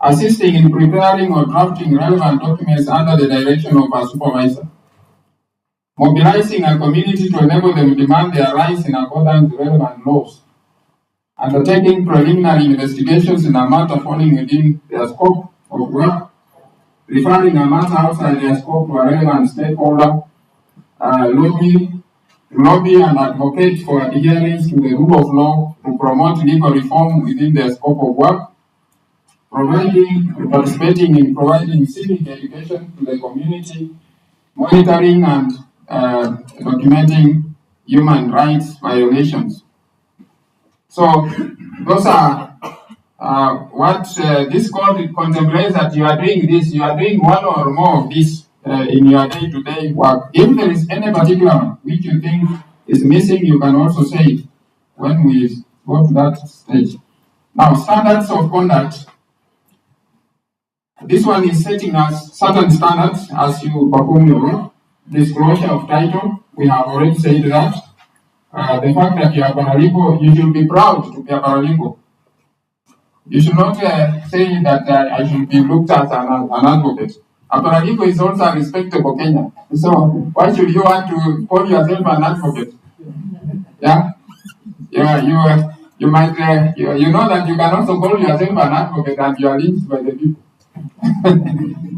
assisting in preparing or drafting relevant documents under the direction of a supervisor, mobilizing a community to enable them to demand their rights in accordance with relevant laws, undertaking preliminary investigations in a matter falling within their scope of work, referring a matter outside their scope to a relevant stakeholder, lobby and advocate for adherence to the rule of law to promote legal reform within their scope of work, participating in providing civic education to the community, monitoring and documenting human rights violations. So those are what this code contemplates, that you are doing this, you are doing one or more of this in your day-to-day work. If there is any particular one which you think is missing, you can also say it when we go to that stage. Now, standards of conduct. This one is setting us certain standards as you perform your work. Disclosure of title, we have already said that. The fact that you are paralegal, you should be proud to be a paralegal. You should not say that I should be looked at as an advocate. A paralegal is also a respectable Kenyan. So why should you want to call yourself an advocate? Yeah, you might you know that you can also call yourself an advocate and you are linked by the people.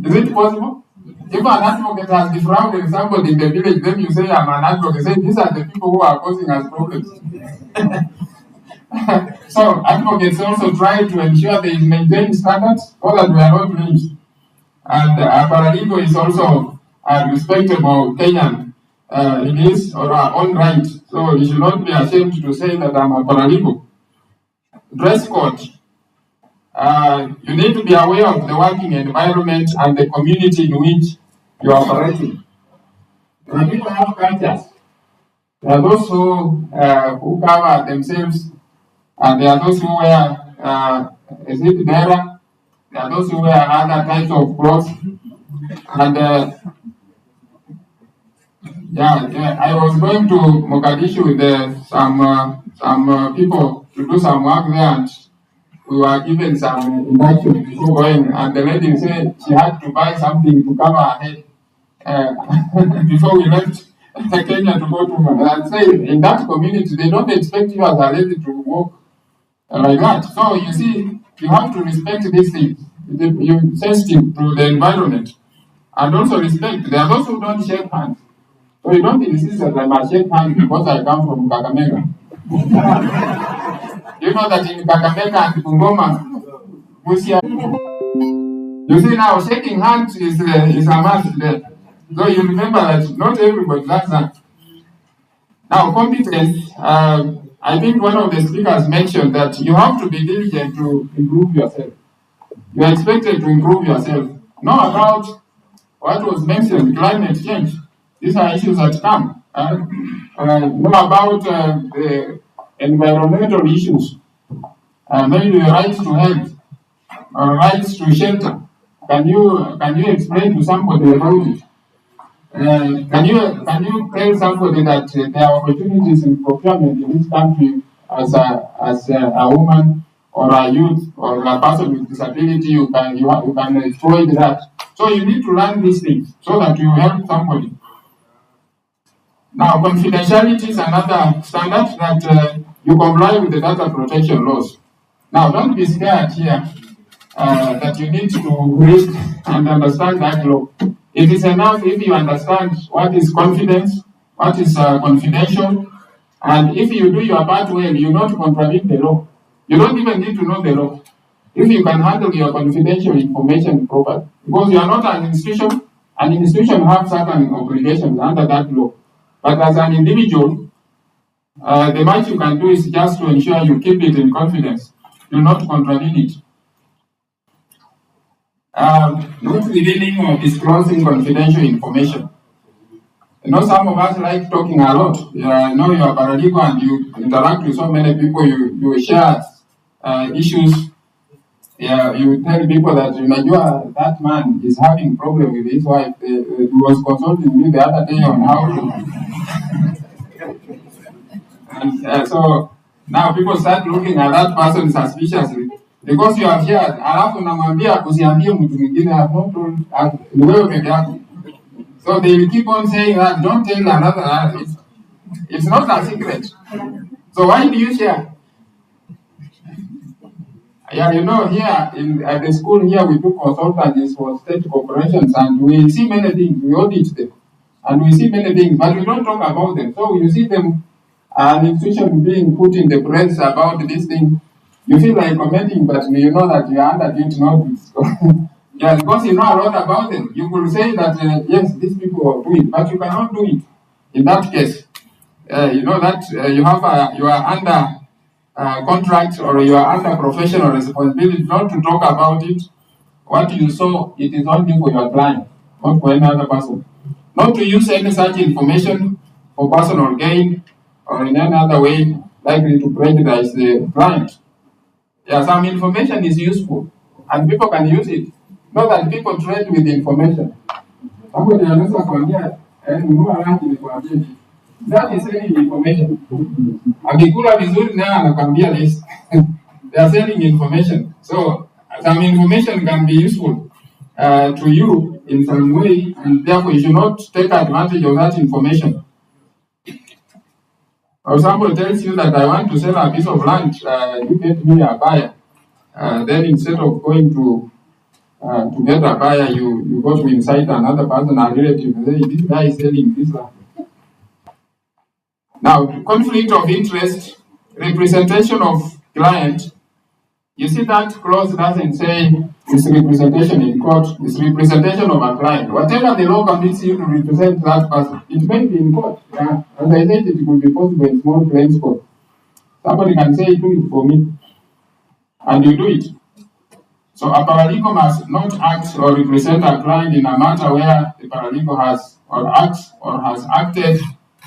Is it possible? If an advocate has defrauded somebody in the village, then you say I'm an advocate. Say these are the people who are causing us problems. So advocates also try to ensure they maintain standards so that we are not lynched. And a paralegal is also a respectable Kenyan in his or her own right. So you should not be ashamed to say that I'm a paralegal. Dress code. You need to be aware of the working environment and the community in which you are operating. People have cultures. There are those who cover themselves, and there are those who wear is it dera? There are those who wear other types of clothes. And I was going to Mogadishu with some people to do some work there, and we were given some induction before going, and the lady said she had to buy something to cover her head before we left Kenya to go to Mogadishu. And say in that community they don't expect you as a lady to walk like that. So you see, you have to respect these things. You're sensitive to the environment, and also respect. There are those who don't shake hands. So you don't insist that I must shake hands because I come from Kakamega. You know that in Kakamega and Bungoma, you see now shaking hands is a must there. So you remember that not everybody does that. Now competence, I think one of the speakers mentioned that you have to be diligent to improve yourself. You are expected to improve yourself. Not about what was mentioned, climate change. These are issues that come. Not about the environmental issues. Maybe the rights to health, or rights to shelter. Can you explain to somebody about it? Can you tell somebody that there are opportunities in procurement in this country as a woman or a youth or a person with disability? You can exploit that. So you need to learn these things so that you help somebody. Now, confidentiality is another standard that you comply with the data protection laws. Now, don't be scared here that you need to read and understand that law. It is enough if you understand what is confidence, what is confidential, and if you do your part well, you not contravene the law. You don't even need to know the law. If you can handle your confidential information properly, because you are not an institution has certain obligations under that law. But as an individual, the much you can do is just to ensure you keep it in confidence. Do not contravene it. Not revealing or disclosing confidential information. You know, some of us like talking a lot. I know you are paralegal and you interact with so many people. You share issues. Yeah, you tell people that that man is having problem with his wife. He was consulting me the other day on how to. And so now people start looking at that person suspiciously. because you have shared, alafu namwambia usiambie mtu mwingine, I have not told, ni wewe peke yako. So they will keep on saying that, don't tell another. It's not a secret. So why do you share? Yeah, you know, here at the school here, we do consultancies for state corporations, and we see many things. We audit them, and we see many things, but we don't talk about them. So you see them, an institution being put in the press about this thing. You feel like commenting, but you know that you are under duty not to. So, yeah, because you know a lot about them. You could say that yes, these people are doing, but you cannot do it. In that case, you know that you are under contract, or you are under professional responsibility not to talk about it. What you saw, it is only for your client, not for any other person. Not to use any such information for personal gain or in any other way likely to prejudice the client. Yeah, some information is useful and people can use it. Not that people trade with information. Somebody anaweza kuambia nunua rangi nikwambie. That is selling information. Akikula vizuri naye anakwambia this. They are selling information. So some information can be useful to you in some way, and therefore you should not take advantage of that information. Or somebody tells you that I want to sell a piece of land, you get me a buyer. Then instead of going to get a buyer, you go to incite another person, a relative, and say, this guy is selling this land. Now, conflict of interest, representation of client. You see that clause doesn't say it's representation in court, it's representation of a client. Whatever the law permits you to represent that person, it may be in court. Yeah. As I said, it could be possible in small claims court. Somebody can say, do it for me, and you do it. So a paralegal must not act or represent a client in a matter where the paralegal has acted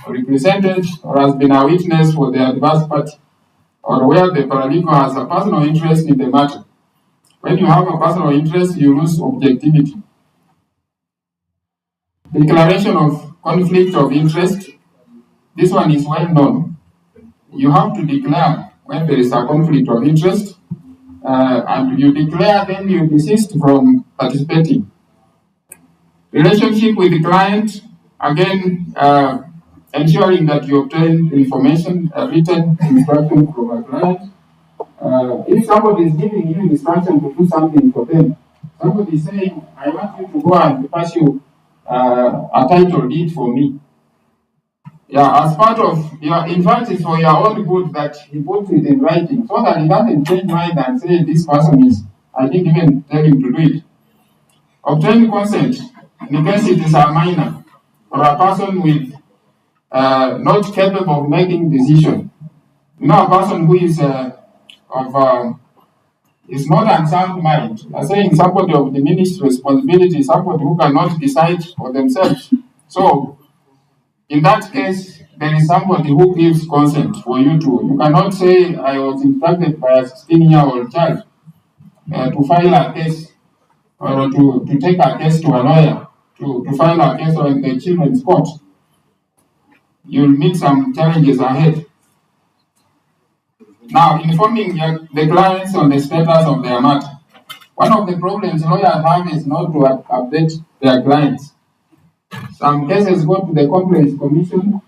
or represented or has been a witness for the adverse party, or where the paralegal has a personal interest in the matter. When you have a personal interest, you lose objectivity. Declaration of conflict of interest. This one is well known. You have to declare when there is a conflict of interest, and you declare, then you desist from participating. Relationship with the client, again, ensuring that you obtain information, written instruction from a client. If somebody is giving you instruction to do something for them, somebody is saying, I want you to go and pursue a title deed for me. Yeah, as part of your, in fact, it's for your own good that he puts it in writing, so that he doesn't change mind and say this person is, I didn't even tell him to do it. Obtain consent, in case it is a minor or a person with not capable of making decision. You know, a person who is is not unsound mind. I'm saying somebody of diminished responsibility, somebody who cannot decide for themselves. So, in that case, there is somebody who gives consent for you to. You cannot say, I was instructed by a 16-year-old child to file a case, or to take a case to a lawyer, to file a case in the children's court. You'll meet some challenges ahead. Now, informing the clients on the status of their matter. One of the problems lawyers have is not to update their clients. Some cases go to the Complaints Commission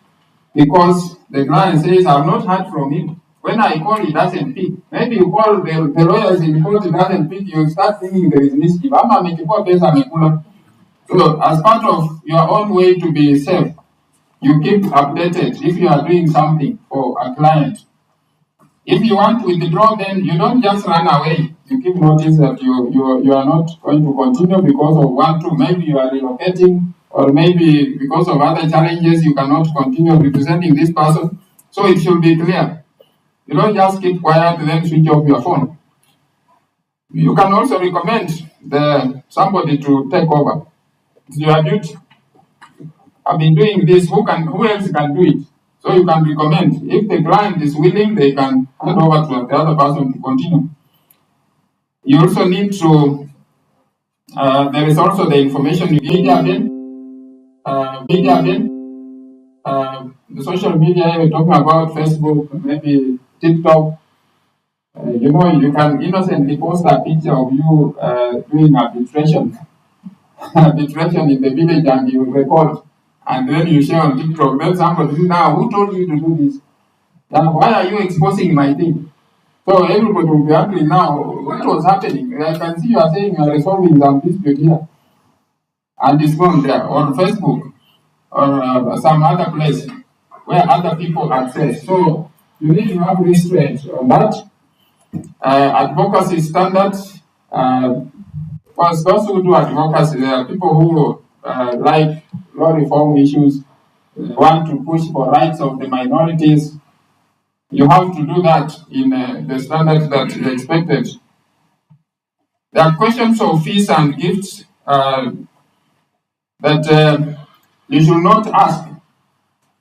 because the client says, I've not heard from him. When I call, he doesn't pick. Maybe you call the lawyers in court, he doesn't pick, you start thinking there is mischief. So, as part of your own way to be safe, you keep updated if you are doing something for a client. If you want to withdraw, then you don't just run away. You keep notice that you are not going to continue because of 1, 2. Maybe you are relocating, or maybe because of other challenges you cannot continue representing this person. So it should be clear. You don't just keep quiet and then switch off your phone. You can also recommend somebody to take over. It's your duty. I've been doing this. Who else can do it? So you can recommend. If the client is willing, they can hand over to the other person to continue. You also need to, there is also the information media again. The social media, we're talking about Facebook, maybe TikTok. You can innocently post a picture of you doing arbitration, arbitration in the village, and you record, and then you share on TikTok. Then somebody says, now, who told you to do this? Then why are you exposing my thing? So everybody will be angry now. What was happening? I can see you are saying you are resolving some dispute here, and it's gone there on Facebook or some other place where other people access. So you need to have restraint on that. Advocacy standards. Because those who do advocacy, there are people who like law reform issues, want to push for rights of the minorities. You have to do that in the standards that is expected. There are questions of fees and gifts that you should not ask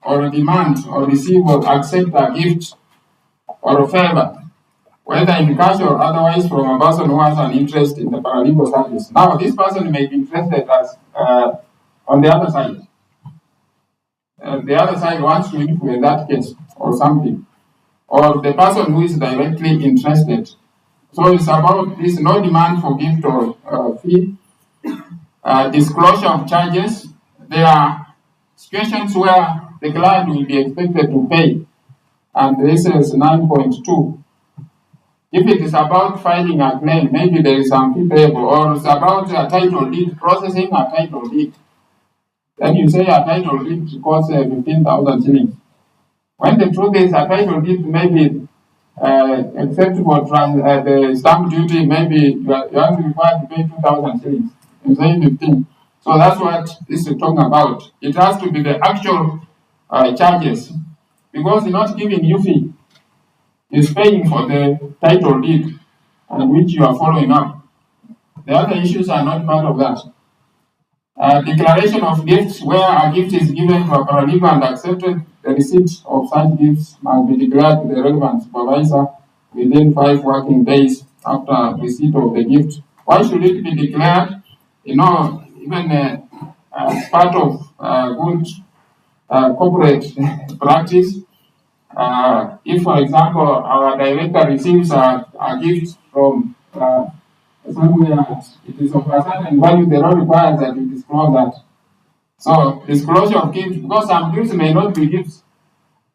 or demand or receive or accept a gift or a favor, whether in cash or otherwise, from a person who has an interest in the paralegal service. Now, this person may be interested as on the other side. The other side wants to influence that case or something, or the person who is directly interested. So it's about this: no demand for gift or fee, disclosure of charges. There are situations where the client will be expected to pay, and this is 9.2. If it is about filing a claim, maybe there is some fee payable, or it's about a title deed, processing a title deed. Then you say a title deed costs 15,000 shillings. When the truth is a title deed maybe except for the stamp duty, maybe you are required to pay 2,000 shillings. You say 15. So that's what this is talking about. It has to be the actual charges, because you're not giving you fee. Is paying for the title deed and which you are following up. The other issues are not part of that. Declaration of gifts, where a gift is given to a paralegal and accepted, the receipt of such gifts must be declared to the relevant supervisor within 5 working days after receipt of the gift. Why should it be declared? Even as part of good corporate practice, if, for example, our director receives a gift from somewhere, it is of a certain value, the law requires that you disclose that. So, disclosure of gifts, because some gifts may not be gifts,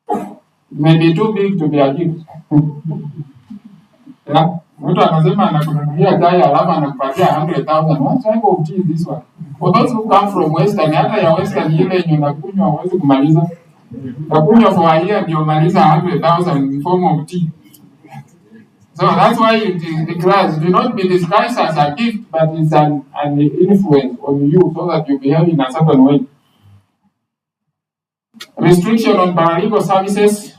it may be too big to be a gift. Yeah? Mtu anasema anakununulia chai alafu anakupatia 100,000. What type of tea is this one? For those who come from Western, hata ya Western ile yenye unakunywa huwezi kumaliza. Unakunywa for a year ndio maliza 100,000 in form of tea. So that's why it declares, do not be disguised as a gift, but it's an influence on you so that you behave in a certain way. Restriction on paralegal services.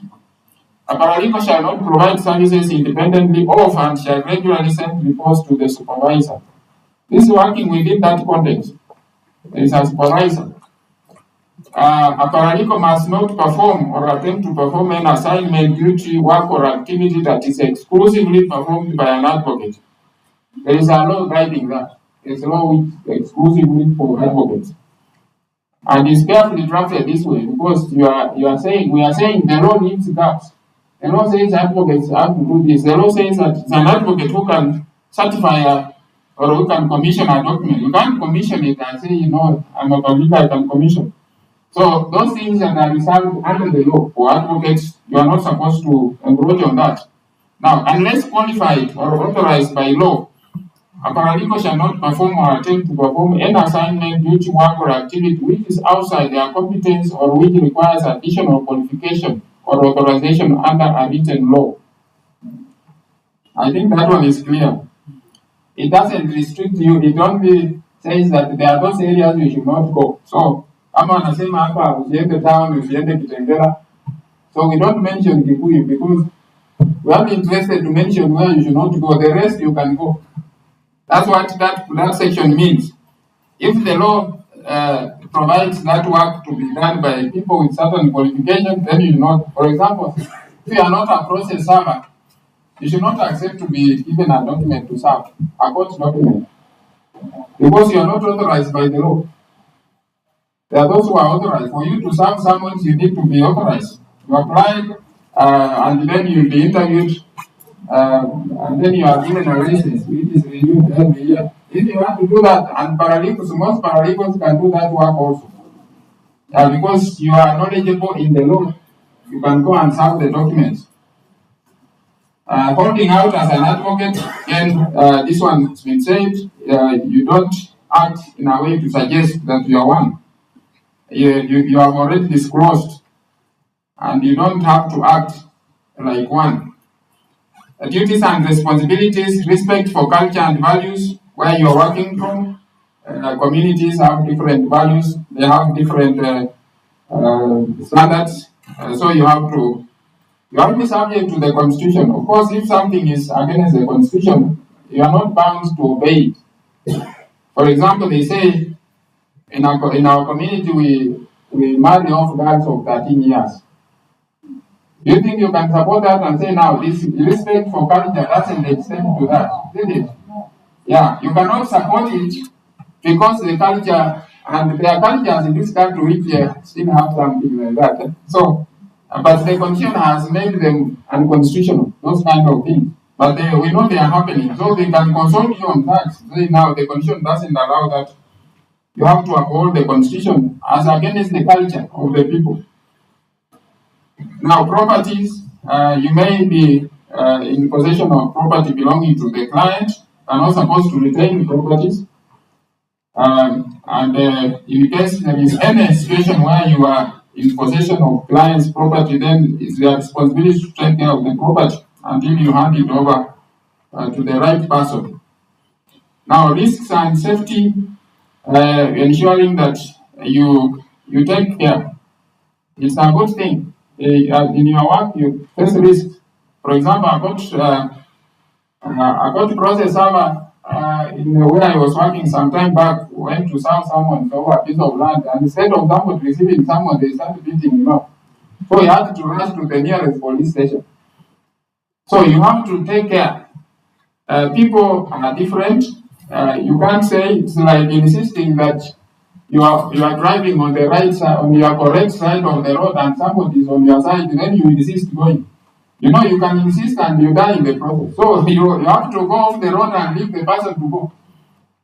A paralegal shall not provide services independently of and shall regularly send reports to the supervisor. This is working within that context. There is a supervisor. A paralegal must not perform or attempt to perform an assignment, duty, work, or activity that is exclusively performed by an advocate. There is a law guiding that. There is a law which is exclusively for advocates. And it's carefully drafted this way because we are saying the law needs gaps. The law says advocates have to do this. The law says that it's an advocate who can certify or who can commission a document. You can't commission it and say, I'm a public, I can commission. So those things that are reserved under the law for advocates, you are not supposed to encroach on that. Now, unless qualified or authorized by law, a paralegal shall not perform or attempt to perform any assignment, duty, work, or activity which is outside their competence or which requires additional qualification or authorization under a written law. I think that one is clear. It doesn't restrict you. It only says that there are those areas you should not go. So, kama anasema hapa usiende town, usiende Kitengela. So we don't mention Kikuyu because we are interested to mention where you should not go. The rest you can go. That's what that section means. If the law provides that work to be done by people with certain qualifications, then you should not. For example, if you are not a process server, you should not accept to be given a document to serve, a court document, because you are not authorized by the law. There are those who are authorized. For you to serve someone, you need to be authorized. You apply, and then you'll be interviewed. and then you are given a license, which is renewed every year. If you want to do that, and paralegals, most paralegals can do that work also. Because you are knowledgeable in the law, you can go and serve the documents. Holding out as an advocate, again, this one's been said, you don't act in a way to suggest that you are one. You have already disclosed, and you don't have to act like one. Duties and responsibilities, respect for culture and values, where you are working from. Communities have different values, they have different standards, so you have to be subject to the constitution. Of course, if something is against the constitution, you are not bound to obey it. For example, they say in our community we marry off girls of 13 years. Do you think you can support that and say now this respect for culture doesn't extend to that? Isn't it? Yeah, you cannot support it because the culture and there are cultures in this country which still have something like that. So, but the constitution has made them unconstitutional, those kind of things. But we know they are happening, so they can consult you on that. Say now the constitution doesn't allow that. You have to uphold the constitution as against the culture of the people. Now, properties, you may be in possession of property belonging to the client, and not supposed to retain properties. In case there is any situation where you are in possession of client's property, then it's their responsibility to take care of the property until you hand it over to the right person. Now, risks and safety, ensuring that you take care. It's a good thing. In your work, you face risks. For example, I got to process server in where I was working some time back, went to serve someone over a piece of land, and instead of someone receiving someone, they started beating him up. So he had to rush to the nearest police station. So you have to take care. People are different. You can't say it's like insisting that you are driving on the right side, on your correct side of the road, and somebody is on your side, then you insist going. You know, you can insist and you die in the process. So you have to go off the road and leave the person to go.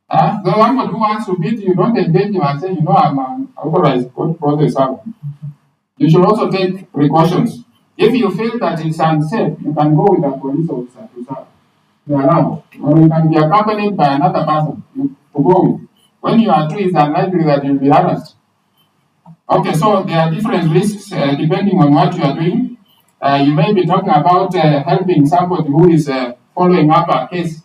The one who wants to beat you, don't engage him and say, I'm an authorized court processor. You should also take precautions. If you feel that it's unsafe, you can go with a police officer to serve. They are allowed. Or you can be accompanied by another person to go with. When you are two, it's unlikely that you'll be harassed. Okay, so there are different risks depending on what you are doing. You may be talking about helping somebody who is following up a case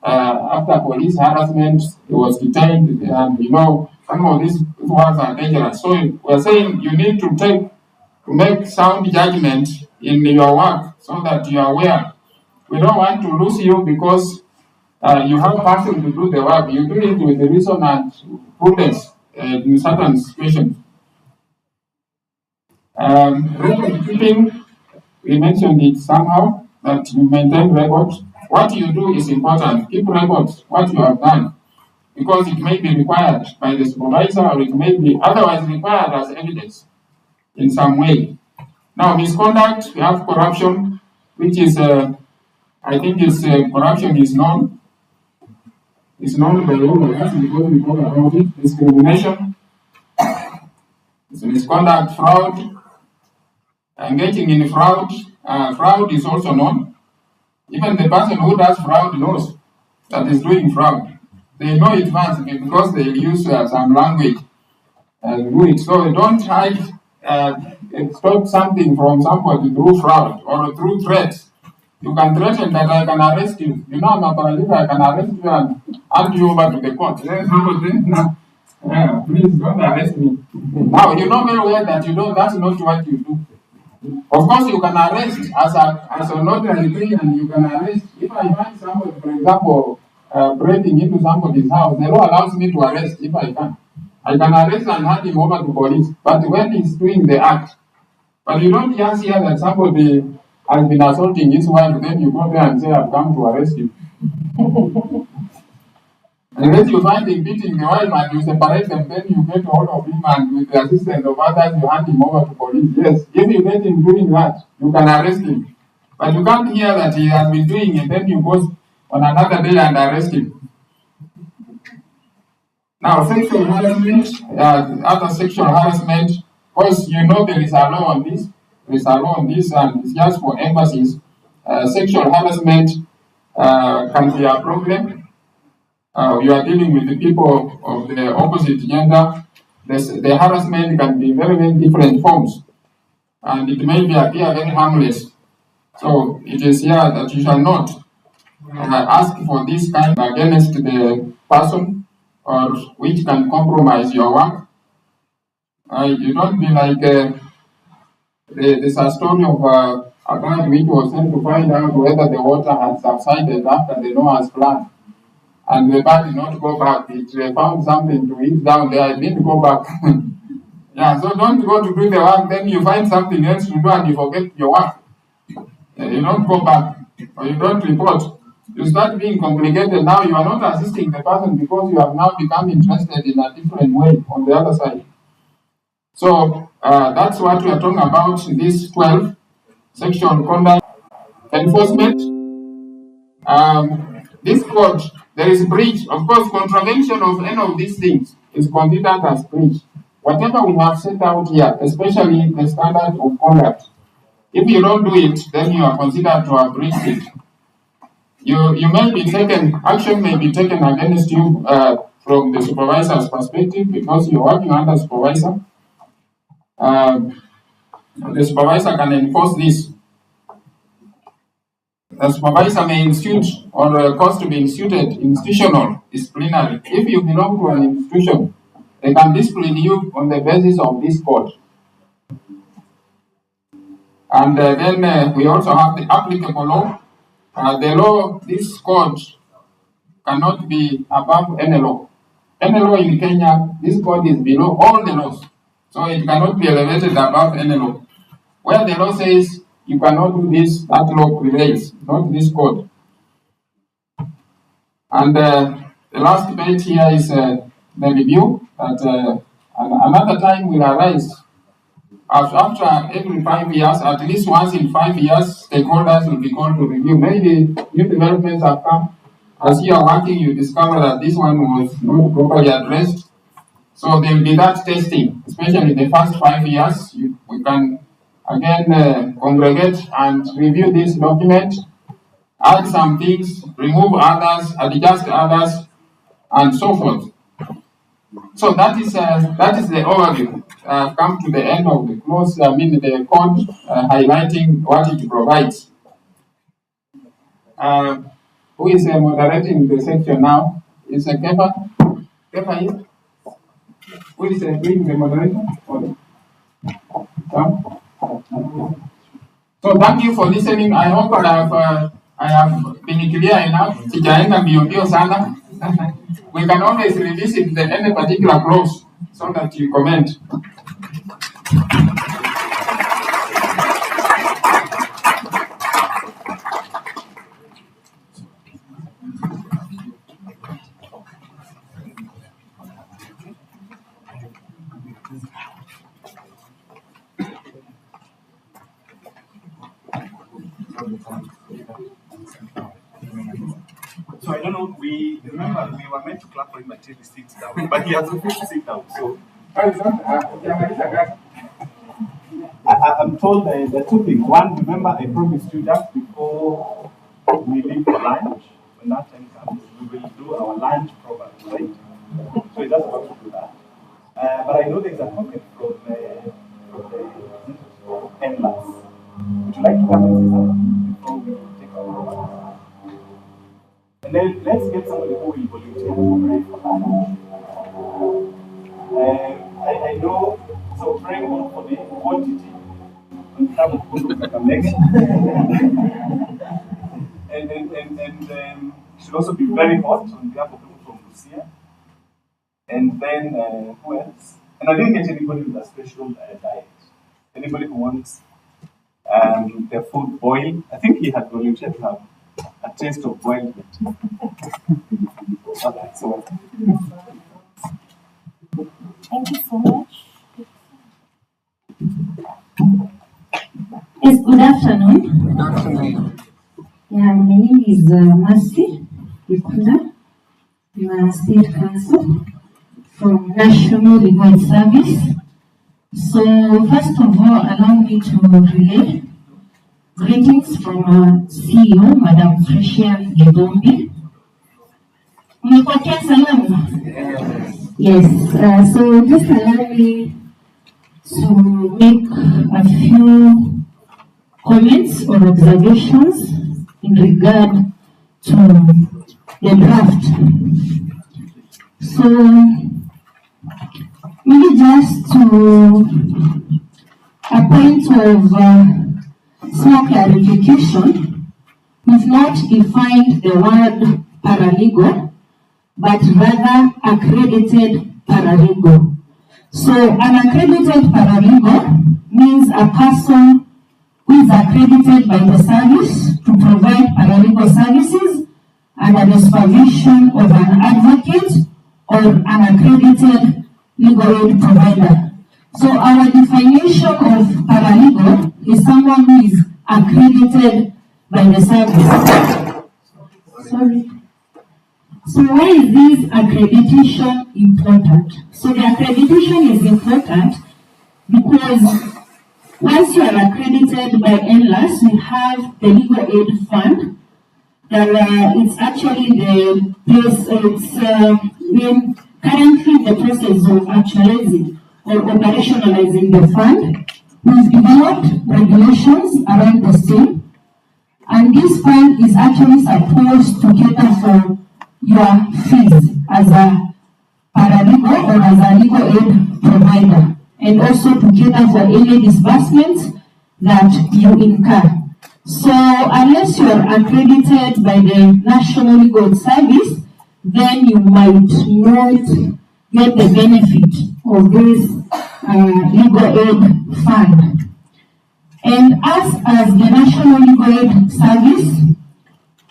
after police harassment, he was detained, and some of these words are dangerous. So we're saying you need to make sound judgment in your work so that you are aware. We don't want to lose you because you have passion to do the work. You do it with the reason and prudence in certain situations. Record keeping. We mentioned it somehow, that you maintain records. What you do is important. Keep records, what you have done, because it may be required by the supervisor, or it may be otherwise required as evidence in some way. Now, misconduct, we have corruption, which is, I think corruption is known. It's known by all of us because we talk about it. Discrimination, misconduct, fraud. Engaging in fraud, fraud is also known. Even the person who does fraud knows that is doing fraud. They know it once because they use some language and do it. So don't hide, expect something from somebody through fraud or through threats. You can threaten that I can arrest you. I'm a paralegal, I can arrest you and hand you over to the court. Then somebody says, please don't arrest me. Now, you know very well that that's not what you do. Of course, you can arrest as a notary and you can arrest. If I find somebody, for example, breaking into somebody's house, the law allows me to arrest if I can. I can arrest and hand him over to police. But when he's doing the act, but you don't just hear that somebody has been assaulting his wife, then you go there and say, I've come to arrest you. Unless you find him beating the wife and you separate them, then you get hold of him and with the assistance of others, you hand him over to police. Yes, if you get him doing that, you can arrest him. But you can't hear that he has been doing it, then you go on another day and arrest him. Now, sexual harassment, other sexual harassment, because you know there is a law on this, there is a law on this, and it's just for emphasis. Sexual harassment can be a problem. You are dealing with the people of the opposite gender. The harassment can be very, very different forms, and it may be appear very harmless. So it is here that you shall not ask for this kind against the person or which can compromise your work. You don't be like there's a story of a bird which was sent to find out whether the water had subsided after the Noah's flood. And the bird did not go back. It found something to eat down there. It didn't go back. Yeah, so don't go to do the work, then you find something else to do and you forget your work. You don't go back or you don't report. You start being complicated. Now you are not assisting the person because you have now become interested in a different way on the other side. So that's what we are talking about, this 12 sexual conduct enforcement. This code, there is breach. Of course, contravention of any of these things is considered as breach. Whatever we have set out here, especially the standard of conduct, if you don't do it, then you are considered to have breached it. You may be taken, action may be taken against you from the supervisor's perspective because you're working under supervisor. The supervisor can enforce this. The supervisor may institute or cause to be instituted institutional disciplinary. If you belong to an institution, they can discipline you on the basis of this code. And then we also have the applicable law. The law, this code cannot be above any law. Any law in Kenya, this code is below all the laws. So it cannot be elevated above any law. Where the law says you cannot do this, that law prevails, not this code. And the last bit here is the review that another time will arise. After every 5 years, at least once in 5 years, stakeholders will be called to review. Maybe new developments have come. As you are working, you discover that this one was not properly addressed. So there will be that testing, especially the first 5 years. We can again congregate and review this document, add some things, remove others, adjust others, and so forth. So that is the overview. I've come to the end of the clause, the code highlighting what it provides. Who is moderating the section now? Is Kefa? Kefa here? Who is doing the moderation? So thank you for listening. I hope I have been clear enough. Sijaenda mbio sana. We can always revisit any particular clause so that you comment. So I don't know, we remember we were meant to clap for him until he sits down, but he has refused to sit down. So I'm told there are two things. One, remember I promised you just before we leave for lunch, when that time comes, we will do our lunch program, right? So we just want to do that. But I know there's a comment from the NLAS. Would you like to come and say something before we take our program? And then let's get somebody who will volunteer to pray for lunch. I know, so praying more for the quantity on some of the next. And should also be very hot on behalf of people from Lucia. And then who else? And I didn't get anybody with a special diet. Anybody who wants their food boiled. I think he had volunteered to have a taste of boiled meat. Okay, so thank you so much. Yes, good afternoon. Yeah, my name is Mercy Ikunda. I'm a state council from National Legal Service. So, first of all, allow me to relay greetings from our CEO, Madam Tricia Gidumbi. Mmepokea salamu? Yes, so just allow me to make a few comments or observations in regard to the draft. So, maybe just to a point of small clarification, we've not defined the word paralegal, but rather accredited paralegal. So an accredited paralegal means a person who is accredited by the service to provide paralegal services under the supervision of an advocate or an accredited legal aid provider. So our definition of paralegal is someone who is accredited by the service. Sorry. So why is this accreditation important? So the accreditation is important because once you are accredited by NLAS, we have the Legal Aid Fund. It's actually the place, we're currently in the process of actualizing or operationalizing the fund. We've developed regulations around the same, and this fund is actually supposed to cater for your fees as a paralegal or as a legal aid provider, and also to cater for any disbursements that you incur. So unless you are accredited by the National Legal Aid Service, then you might not get the benefit of this legal aid fund. And us as the National Legal Aid Service,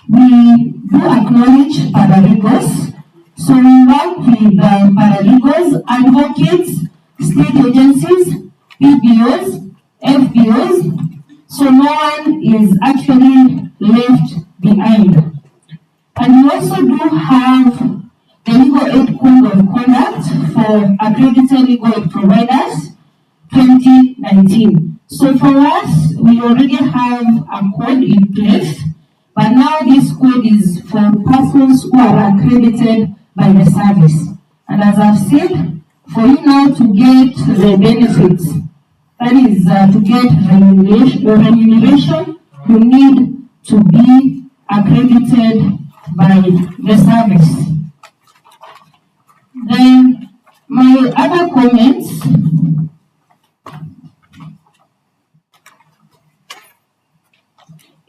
we do acknowledge paralegals. So we work with paralegals, advocates, state agencies, PBOs, FBOs, so no one is actually left behind. And we also do have the Legal Aid Code of Conduct for accredited legal aid providers 2019. So for us, we already have a code in place, but now this code is for persons who are accredited by the service. And as I've said, for you now to get the benefits, that is to get remuneration, you need to be accredited by the service. Then my other comments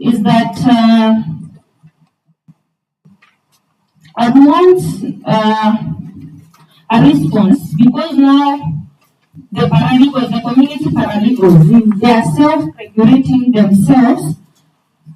is that I want a response, because now the paralegals, the community paralegals, they are self-regulating themselves.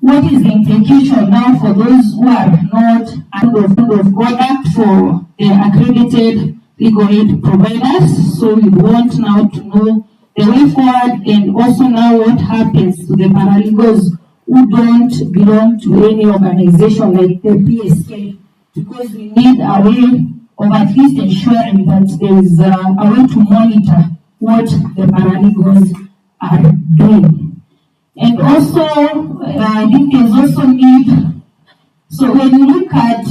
What is the implication now for those who are not under conduct for the accredited legal aid providers? So we want now to know the way forward, and also now what happens to the paralegals who don't belong to any organization like the PSK, because we need a way of at least ensuring that there is a way to monitor what the paralegals are doing. And also, I think there's also need, so when you look at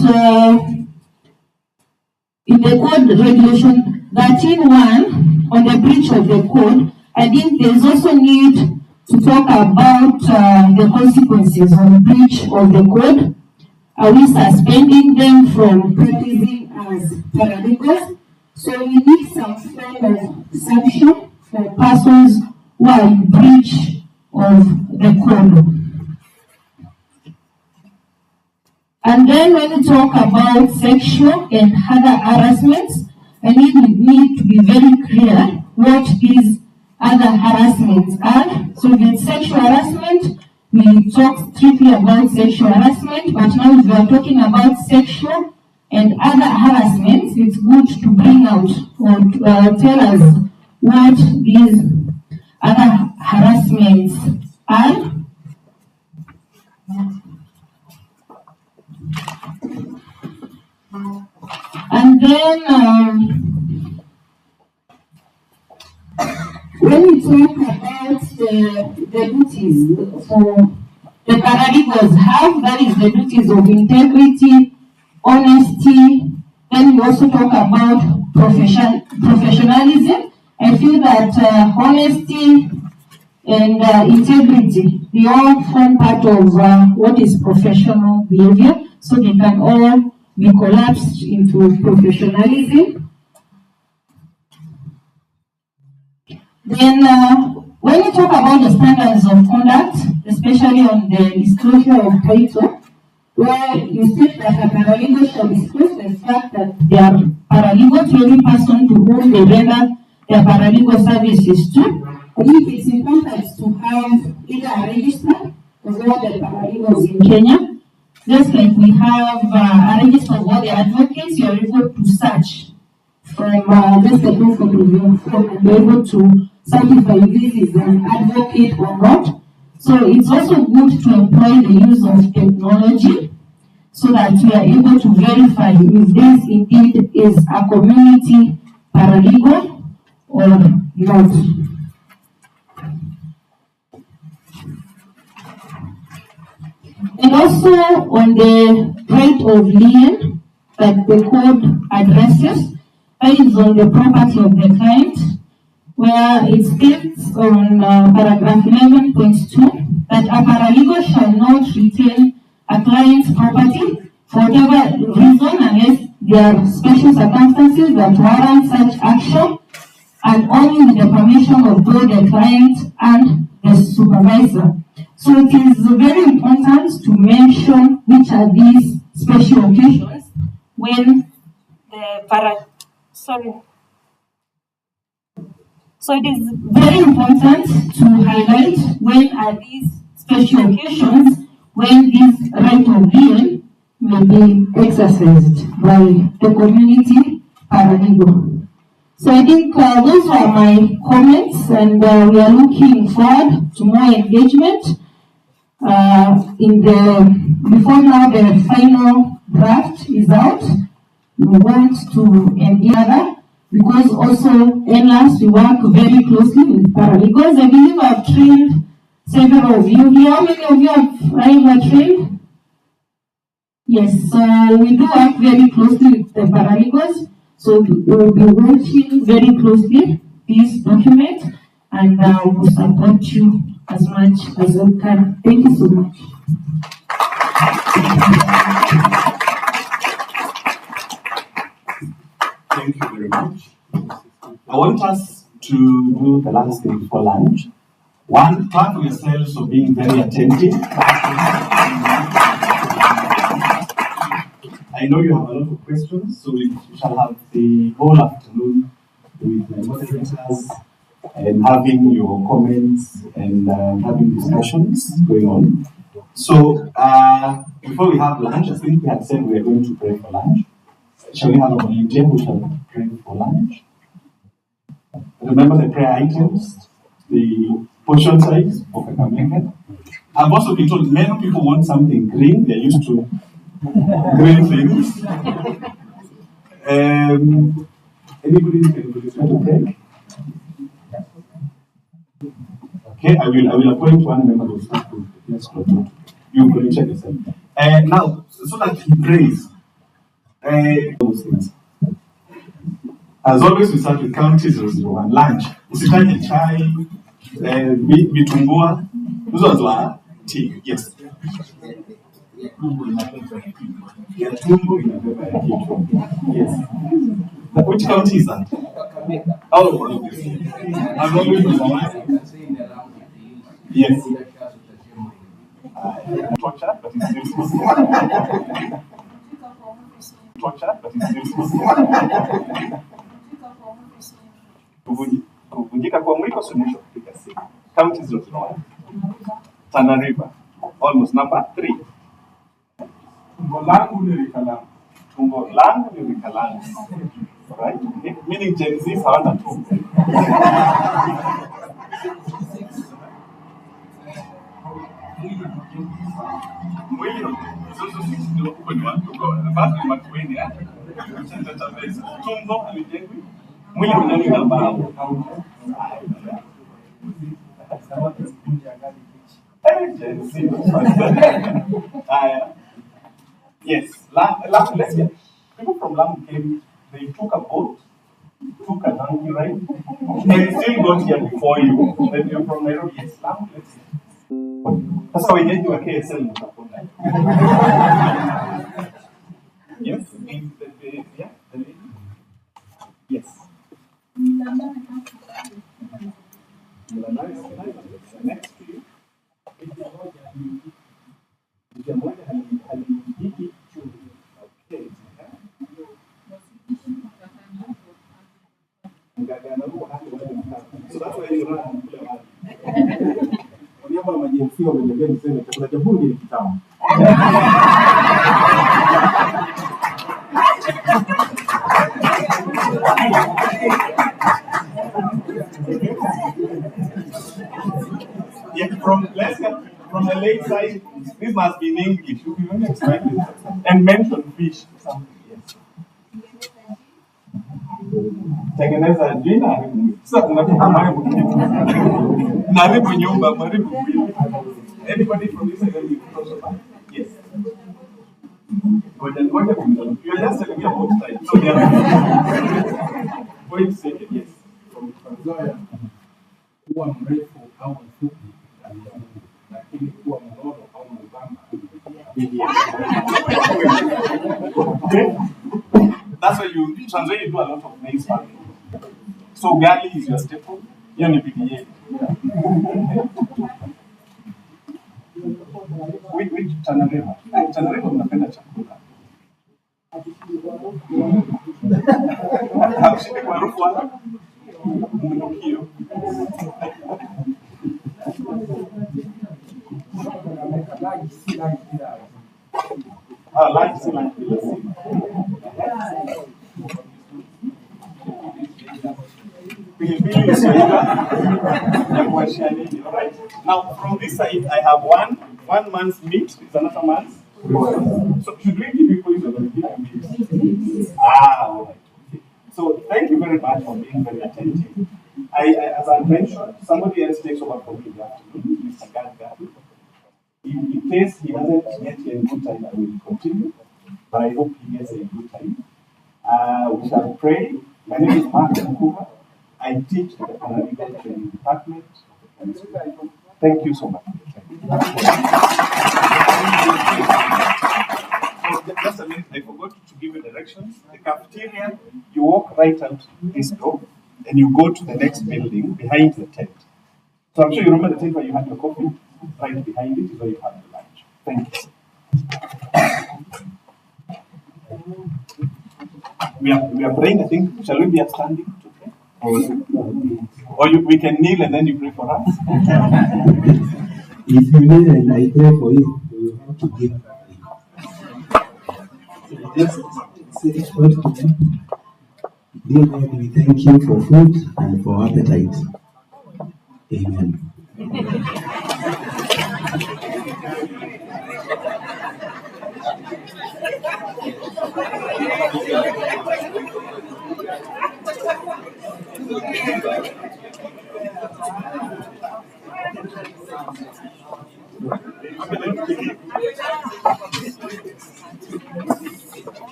in the code regulation 13.1 on the breach of the code, I think there's also need to talk about the consequences of breach of the code. Are we suspending them from practicing as paralegals? So we need some form of sanction for persons who are in breach of the code. And then when we talk about sexual and other harassments, I think we need to be very clear what these other harassments are. So with sexual harassment, we talk strictly about sexual harassment, but now if we are talking about sexual and other harassments, it's good to bring out or tell us what these other harassments And then when we talk about the duties for the paralegals have, that is the duties of integrity, honesty. Then we also talk about professionalism. I feel that honesty and integrity, they all form part of what is professional behavior, so they can all be collapsed into professionalism. Then when you talk about the standards of conduct, especially on the disclosure of title, where you state that a paralegal shall disclose the fact that they are paralegal to any person to whom they render their paralegal services to. I think it's important to have either a register of all the paralegals in Kenya. Just like we have a register of all the advocates, you're able to search from just a proof of your form and be able to certify if this is an advocate or not. So it's also good to employ the use of technology so that we are able to verify if this indeed is a community paralegal or not. And also on the right of lien that the code addresses, based on the property of the client, where it states on paragraph 11.2 that a paralegal shall not retain a client's property for whatever reason unless there are special circumstances that warrant such action, and only with the permission of both the client and the supervisor. So it is very important to mention which are these special occasions when So it is very important to highlight when are these special occasions when this right of lien may be exercised by the community paralegal. So I think those are my comments, and we are looking forward to more engagement. Before now the final draft is out, we want to engage because also NLAS, we work very closely with paralegals. I believe I've trained several of you here. How many of you have trained? Yes, so we do work very closely with the paralegals. So we will be watching very closely this document, and we will support you as much as we can. Thank you so much. Thank you very much. I want us to do the last thing before lunch. One, clap for yourselves for being very attentive. I know you have a lot of questions, so we shall have the whole afternoon with the moderators and having your comments and having discussions going on. So before we have lunch, I think we had said we are going to pray for lunch. Shall we have a volunteer who shall pray for lunch? Remember the prayer items, the portion size of a Kakamega. I've also been told many people want something green. They're used to green things. Anybody can pray? Okay, I will appoint one member of staff to next quarter. You will check yourself. Now, so that he prays. Those things. As always, we start with county 001. Lunch. Usitaje chai, vitumbua. Those ones were tea. Yes. Yeah, tumbo inabeba ya kichwa. Yes. Which county is that? Oh, okay. I've always been yes. Torture, but it's still torture, but it's still kuvunjika kwa mwiko suluhisho katika siku. County 001. Tana River. Almost number 3. Tumbo langu ni Rikalangu. Tumbo langu ni Rikalangu. Right? Meaning Gen Z's hawana tumbo. Mwili is also 60 the first ni Makueni tumbo alijengwi mwili unalika bao. Yes, let's get people from Lamu came, they took a boat, took a donkey ride, and still got here before you. Then you're from Nairobi, yes, Lamu, let's see. That's how we get to a KSL in Kapunda. Yes, yeah, the lady. Yes. Next to you. So that's why you run. Kwa niaba ya majenzi wameniambia niseme chakula cha bunge ni kitamu. Yeah, from the lake side, this must be in English. You can explain this. And mention fish. Tengeneza jina. Sasa tunatoka mambo naribu nyumba maribu mwili. Anybody from this side you also back? Yes. You are just telling me about time. So they are going to say it, yes. From Tanzania kuwa mrefu au mfupi lakini kuwa mnono au mwembamba. That's why you Tanzania you do a lot of maize farming. So ugali is your staple. Hiyo ni PDA. Which Tanzania? Tanzania unapenda chakula. Hamshiki kwa harufu wala mnukio. Like right? Now from this side I have one man's meat, it's another man's. So should we give you points or give you meat? All right. So thank you very much for being very attentive. As I mentioned, somebody else takes over for me in the afternoon, Mr. Gadgadu. In case he doesn't get here in good time, I will continue. But I hope he gets a good time. We shall pray. My name is Mark Nkuba. I teach at the Paralegal Training Department. Thank you so much. Just a minute, I forgot to give you directions. The cafeteria, you walk right out this door, and you go to the next building behind the tent. So I'm sure you remember the tent where you had your coffee. Right behind it is where you have the lunch. Thank you. We are praying, I think. Shall we be standing to pray? Or we can kneel and then you pray for us? If you need and I pray for you, you have to give. Just say this word to me. Dear God, we thank you for food and for appetite. Amen.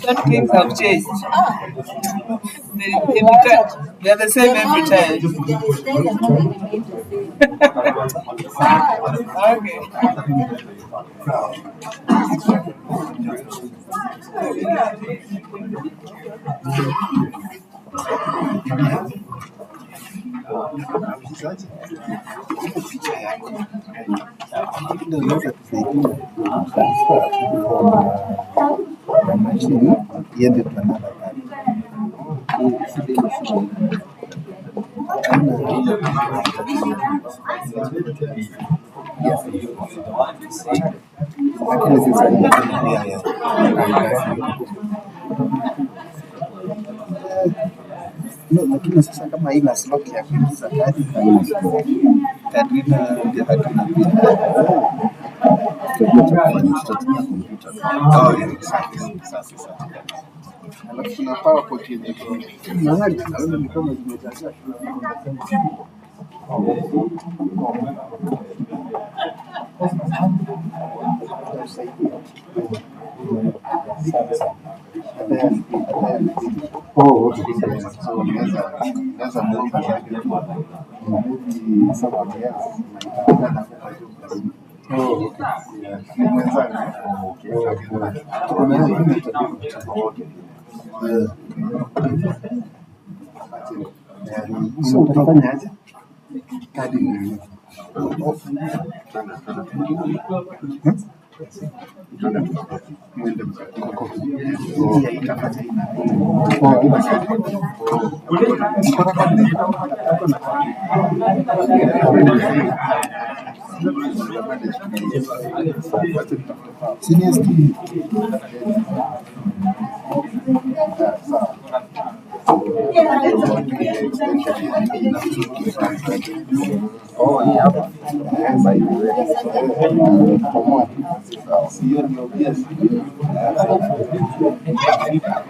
But things have changed. They're the same every time. Iende to another no, lakini sasa kama haina slot ya kuingiza kadi kadri ndio hatuna pia tutatumia kompyuta. Sasa alafu kuna PowerPoint yetu mahali naona ni kama zimejaza so utafanya aje kadi ni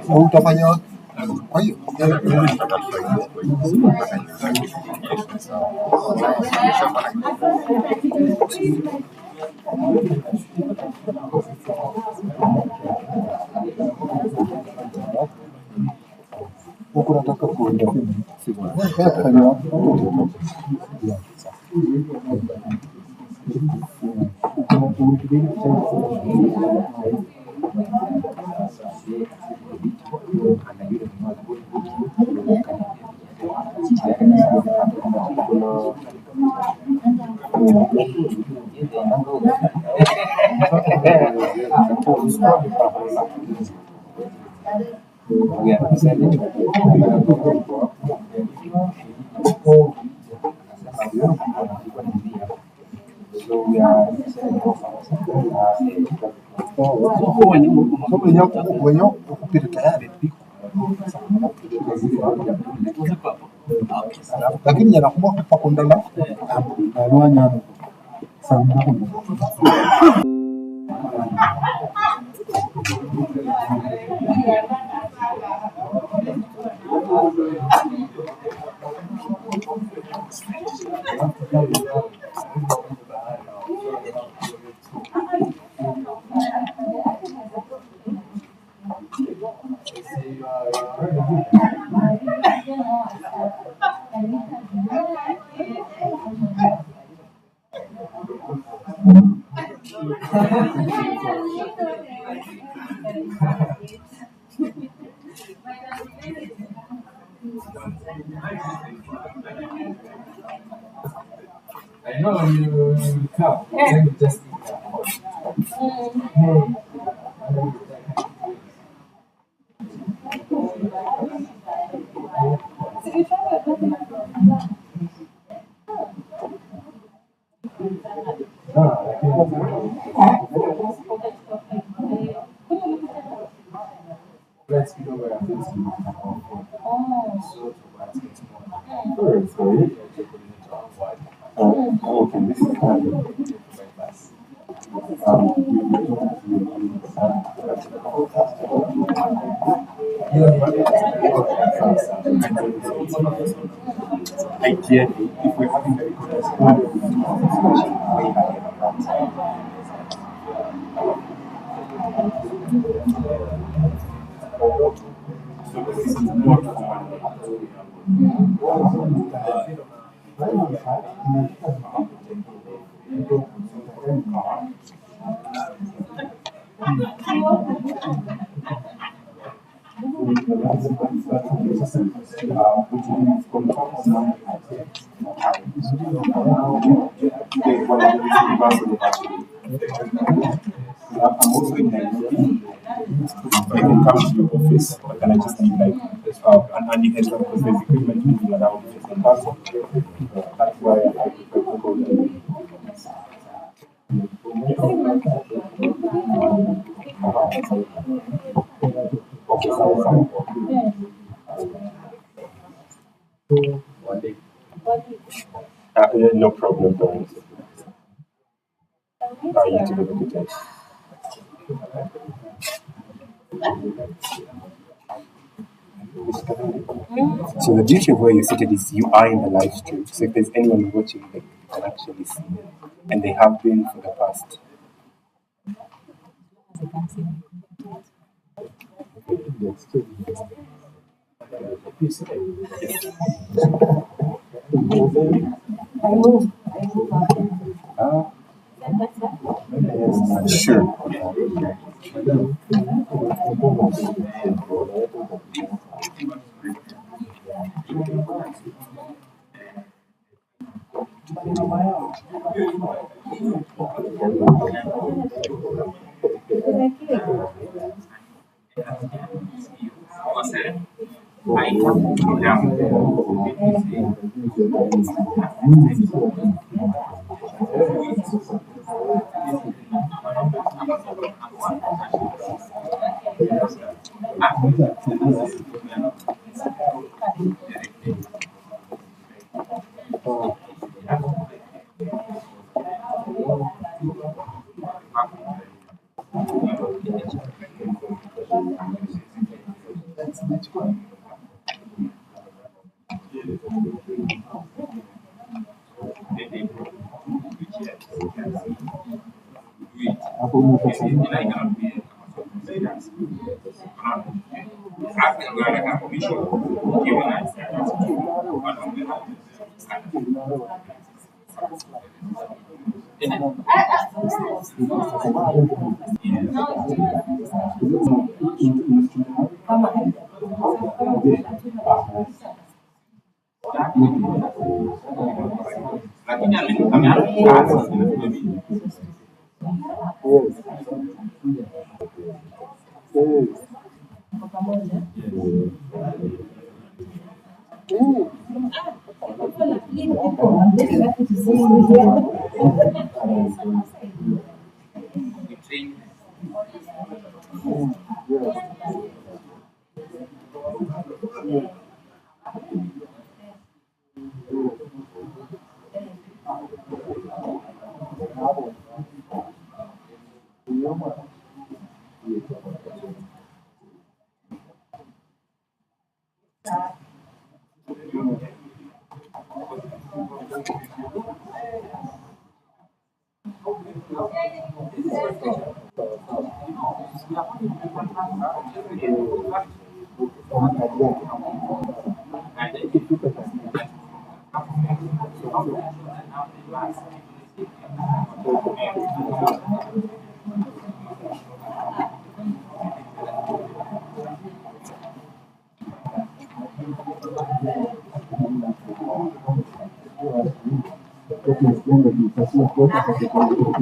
utafanya kwa hiyo huko nataka kuenda wenye kupita tayari lakini yanakuwa kwa kondala alwanya sana. I know when you come, then you just eat let's go over okay, this is ideally, if we're having the recorders, way higher than that. So this is not I'm also in Nairobi. I can come to your office, but then I just need like an early heads up because there's equipment moving around just in person. That's why I prefer to go there. No problem, don't. You too, have a good day. So the beauty of where you're seated is you are in the live stream. So if there's anyone watching, they can actually see. And they have been for the past. Sure.